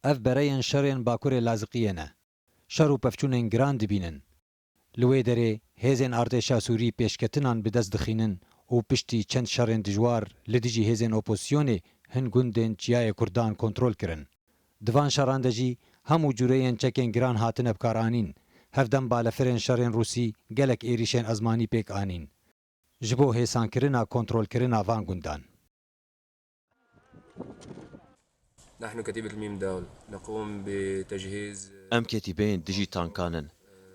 اف برین شرین باکور لازقیه شر و پفچونن گران دبینن لوی دره هیزن ارتشا سوری پیشکتنان به دست دخینن و پشتی چند شرین دجوار لدیجی هیزن اپوزیسیون هن گوندن چیای کردان کنترل کرن دوان شراندجی همو جوریین چکن گران هاتن بکارانین هفدم بالفرن شرین روسی گلک ایریشن ازمانی پیک آنین جبو هیسان کرنا کنترل کرنا وان گوندان نحن كتيبة الميم داول نقوم بتجهيز ام كتيبين دجي تانكانن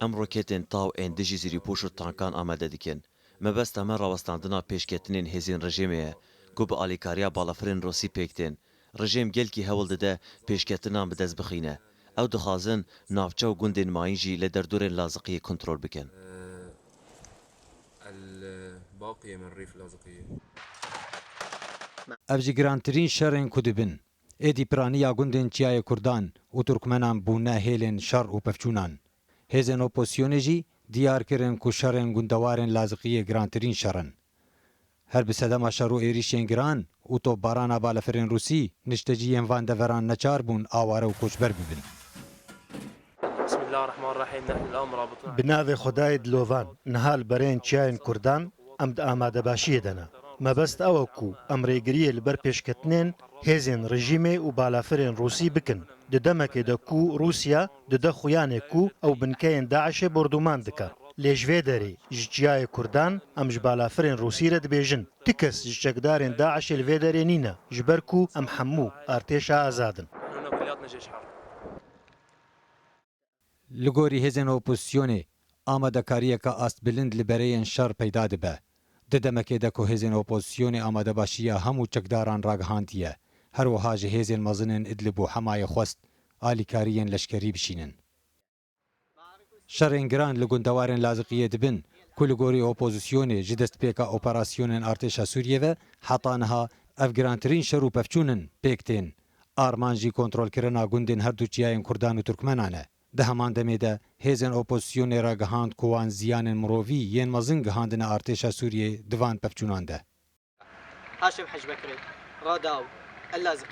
ام روكيتين تاو ان دجي زيري بوشو تانكان آماده دكن ما بس تمن راوستاندنا پیشکتنین هزین رژیمه کو به آلیکاریا بالافرین روسی پیکتن رژیم گلکی هول دده پیشکتنان به دست بخینه او دخازن نافچه و گوندین ماینجی لدردورین لازقی کنترول بکن الباقية من ريف لاذقية افجی گرانترین شرین کدبن ایدی پرانیا گوندن چیای کردان و ترکمنان بونه هیلن شر و پفچونان هیزن اپوزیسیونجی دیار کرن کو شرین گوندوارن لازقیه گرانترین شرن هر بسدما شرو ایریشین گران او تو بارانا بالفرین روسی نشتجی وان دوران نچار بون آواره و کوچبر ببن بسم الله الرحمن الرحیم نحن الان مرابطون بناوی خدای دلوان نهال برین چیاین کردان ام د آماده باشی دنا مەبەست ئەوە کو ئەم ڕێگریە لەبەر پێشکەتنێن هێزن ڕژیمێ و بالافرێن ڕووسی بکن ددەمەکێدا کو رووسیا ددە خویانێک و ئەو بنکەیەن داعشێ بردومان دکات لێژوێ دەرێ ژچیایە کوردان ئەم ژ بالافرێن ڕووسیرە دبێژن تکەس ژچەکدارێن داعشێ لەوێ دەرێ نینە ژبەر کو ئەم هەموو ئارتێشە ئازادن لگوری هیزن اپوزیسیونه آماده کاریه که است بلند لبرین شر پیدا دبه ددمکه دکو هیزن اپوزیسیونه آماده باشیه همو چکداران راگهانتیه هر وها جه هیزن مزنن ادلبو حمای خواست آلی کاریین لشکری بشینن شرین گران لگوندوارن لازقیه دبن کل گوری اپوزیسیونه جدست پیکا اپراسیونن ارتشا سوریه و حطانها افگرانترین شروع پفچونن پیکتین آرمانجی کنترل کرنا گوندن هر دو چیاین کردان و ترکمنانه ده همان دمیده هیزن اپوزیسیون را گهاند کوان زیان مرووی ین مزن گهاندن ارتشا سوریه دوان پفچونانده هاشم حج بکری راداو اللازق